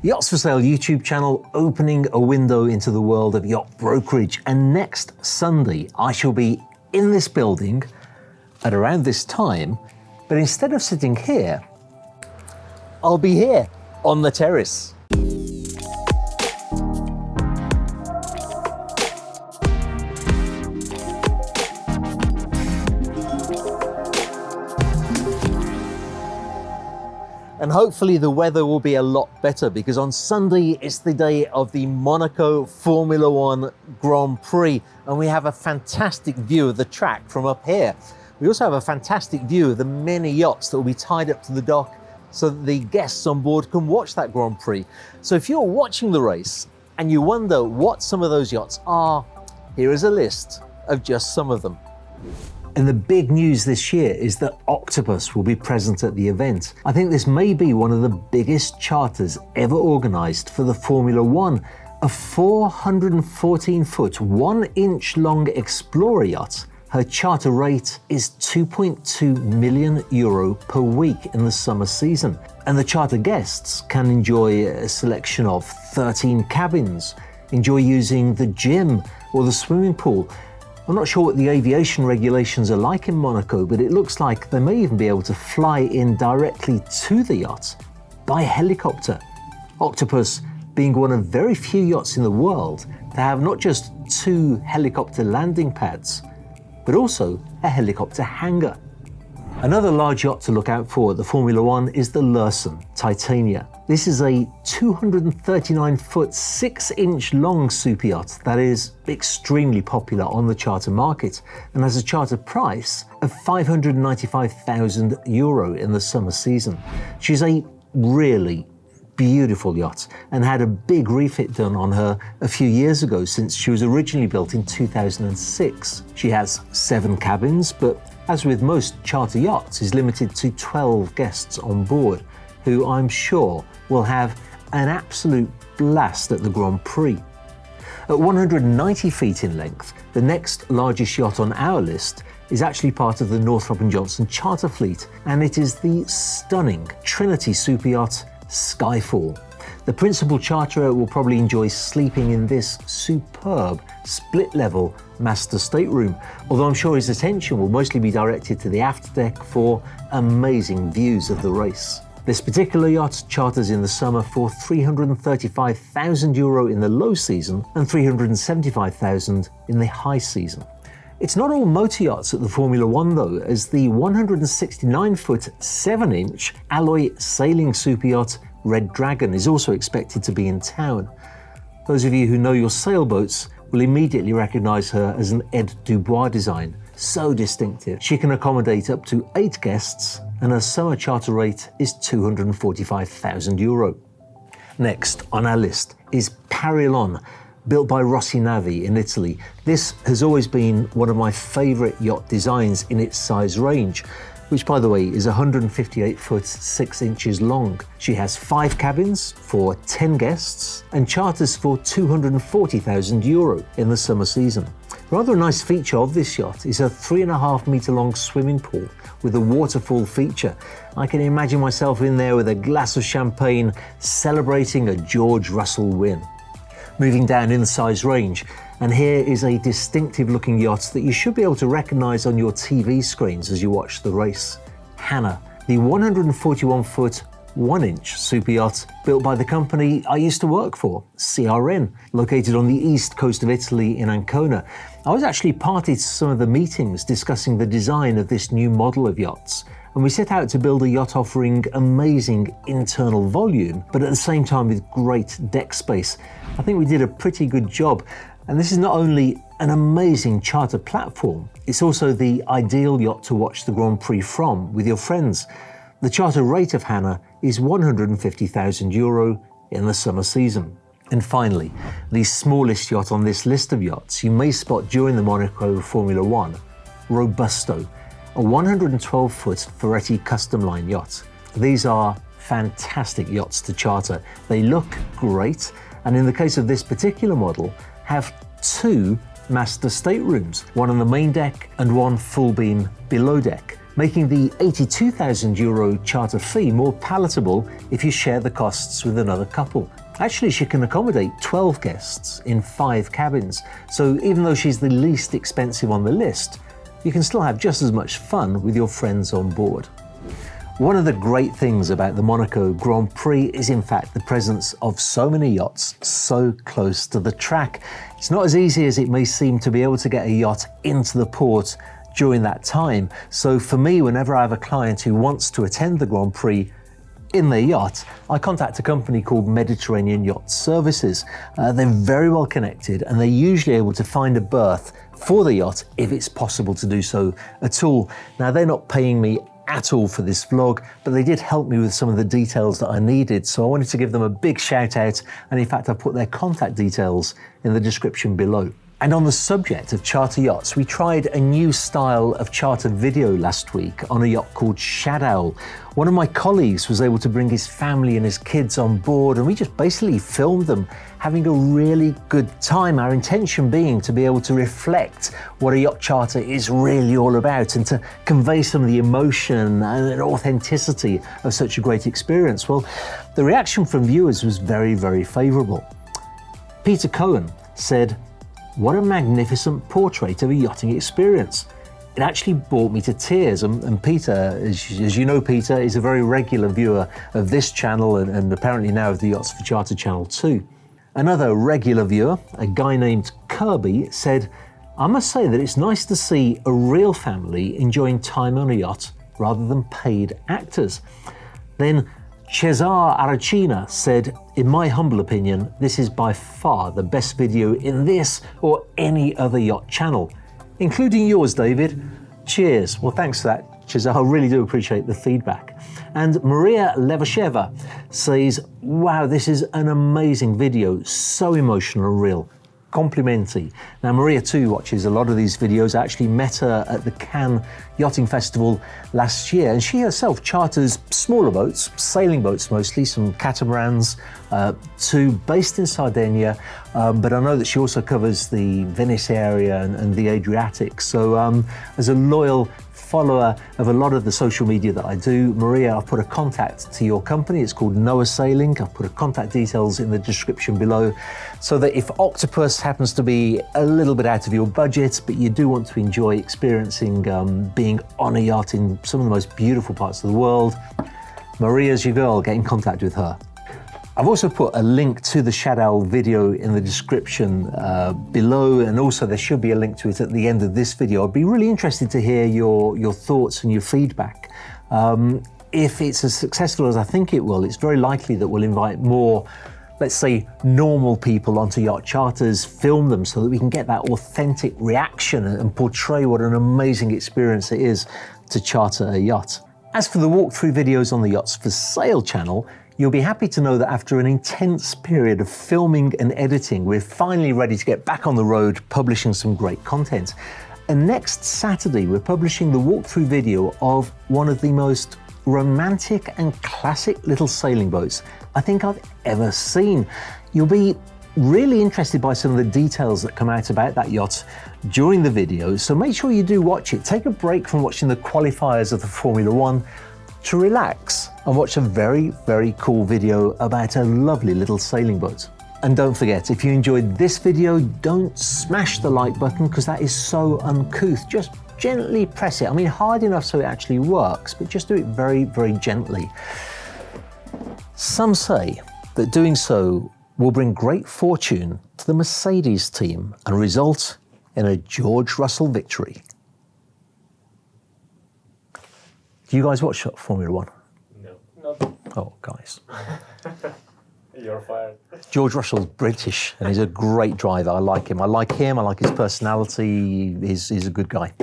Yachts For Sale YouTube channel, opening a window into the world of yacht brokerage. And next Sunday, I shall be in this building at around this time, but instead of sitting here, I'll be here on the terrace. And hopefully the weather will be a lot better, because on Sunday it's the day of the Monaco Formula One Grand Prix, and we have a fantastic view of the track from up here. We also have a fantastic view of the many yachts that will be tied up to the dock so that the guests on board can watch that Grand Prix. So if you're watching the race and you wonder what some of those yachts are, here is a list of just some of them. And the big news this year is that Octopus will be present at the event. I think this may be one of the biggest charters ever organised for the Formula One. A 414-foot, 1-inch long Explorer yacht. Her charter rate is €2.2 million per week in the summer season. And the charter guests can enjoy a selection of 13 cabins, enjoy using the gym or the swimming pool. I'm not sure what the aviation regulations are like in Monaco, but it looks like they may even be able to fly in directly to the yacht by helicopter. Octopus being one of very few yachts in the world to have not just 2 helicopter landing pads, but also a helicopter hangar. Another large yacht to look out for at the Formula One is the Lursen Titania. This is a 239-foot, 6-inch long super yacht that is extremely popular on the charter market and has a charter price of €595,000 in the summer season. She's a really beautiful yacht and had a big refit done on her a few years ago, since she was originally built in 2006. She has 7 cabins, but as with most charter yachts, is limited to 12 guests on board, who I'm sure will have an absolute blast at the Grand Prix. At 190 feet in length, the next largest yacht on our list is actually part of the Northrop & Johnson charter fleet, and it is the stunning Trinity super yacht Skyfall. The principal charterer will probably enjoy sleeping in this superb split-level master stateroom, although I'm sure his attention will mostly be directed to the afterdeck for amazing views of the race. This particular yacht charters in the summer for €335,000 in the low season and $375,000 in the high season. It's not all motor yachts at the Formula One though, as the 169-foot, 7-inch alloy sailing super yacht Red Dragon is also expected to be in town. Those of you who know your sailboats will immediately recognise her as an Ed Dubois design. So distinctive. She can accommodate up to 8 guests, and her summer charter rate is €245,000. Next on our list is Parillon, built by Rossi Navi in Italy. This has always been one of my favourite yacht designs in its size range, which by the way is 158 foot 6 inches long. She has 5 cabins for 10 guests and charters for €240,000 in the summer season. Rather a nice feature of this yacht is a 3.5 metre long swimming pool with a waterfall feature. I can imagine myself in there with a glass of champagne celebrating a George Russell win. Moving down in the size range, and here is a distinctive looking yacht that you should be able to recognise on your TV screens as you watch the race. Hannah, the 141-foot, 1-inch super yacht built by the company I used to work for, CRN, located on the east coast of Italy in Ancona. I was actually party to some of the meetings discussing the design of this new model of yachts, and we set out to build a yacht offering amazing internal volume, but at the same time with great deck space. I think we did a pretty good job. And this is not only an amazing charter platform, it's also the ideal yacht to watch the Grand Prix from with your friends. The charter rate of Hannah is €150,000 in the summer season. And finally, the smallest yacht on this list of yachts you may spot during the Monaco Formula One, Robusto, a 112-foot Ferretti custom line yacht. These are fantastic yachts to charter. They look great, and in the case of this particular model, have 2 master staterooms, one on the main deck and one full beam below deck. making the €82,000 charter fee more palatable if you share the costs with another couple. Actually, she can accommodate 12 guests in 5 cabins, so even though she's the least expensive on the list, you can still have just as much fun with your friends on board. One of the great things about the Monaco Grand Prix is in fact the presence of so many yachts so close to the track. It's not as easy as it may seem to be able to get a yacht into the port during that time. So for me, whenever I have a client who wants to attend the Grand Prix in their yacht, I contact a company called Mediterranean Yacht Services. They're very well connected and they're usually able to find a berth for the yacht if it's possible to do so at all. Now, they're not paying me at all for this vlog, but they did help me with some of the details that I needed. So I wanted to give them a big shout out. And in fact, I've put their contact details in the description below. And on the subject of charter yachts, we tried a new style of charter video last week on a yacht called SHADOWL. One of my colleagues was able to bring his family and his kids on board, and we just basically filmed them having a really good time. Our intention being to be able to reflect what a yacht charter is really all about and to convey some of the emotion and authenticity of such a great experience. Well, the reaction from viewers was very, very favorable. Peter Cohen said, "What a magnificent portrait of a yachting experience. It actually brought me to tears." And Peter, as you know, Peter is a very regular viewer of this channel and apparently now of the Yachts for Charter channel too. Another regular viewer, a guy named Kirby, said, "I must say that it's nice to see a real family enjoying time on a yacht rather than paid actors." Then Cesar Aracina said, "In my humble opinion, this is by far the best video in this or any other yacht channel, including yours, David. Cheers." Well, thanks for that, Cesar. I really do appreciate the feedback. And Maria Levasheva says, "Wow, this is an amazing video, so emotional and real. Complimenti." Now, Maria too watches a lot of these videos. I actually met her at the Cannes Yachting Festival last year, and she herself charters smaller boats, sailing boats mostly, some catamarans, based in Sardinia, but I know that she also covers the Venice area and the Adriatic. So as a loyal follower of a lot of the social media that I do, Maria, I've put a contact to your company. It's called Noah Sailing. I've put a contact details in the description below, so that if Octopus happens to be a little bit out of your budget, but you do want to enjoy experiencing being on a yacht in some of the most beautiful parts of the world, Maria's your girl. Get in contact with her. I've also put a link to the SHADOWL video in the description below, and also there should be a link to it at the end of this video. I'd be really interested to hear your thoughts and your feedback. If it's as successful as I think it will, it's very likely that we'll invite more, let's say, normal people onto yacht charters, film them so that we can get that authentic reaction and portray what an amazing experience it is to charter a yacht. As for the walkthrough videos on the Yachts for Sale channel, you'll be happy to know that after an intense period of filming and editing, we're finally ready to get back on the road, publishing some great content. And next Saturday, we're publishing the walkthrough video of one of the most romantic and classic little sailing boats I think I've ever seen. You'll be really interested by some of the details that come out about that yacht during the video, so make sure you do watch it. Take a break from watching the qualifiers of the Formula One to relax and watch a very, very cool video about a lovely little sailing boat. And don't forget, if you enjoyed this video, don't smash the like button because that is so uncouth. Just gently press it. I mean, hard enough so it actually works, but just do it very, very gently. Some say that doing so will bring great fortune to the Mercedes team and result in a George Russell victory. Do you guys watch Formula One? No. Not. Oh, guys. You're fired. George Russell's British and he's a great driver. I like him. I like his personality. He's a good guy.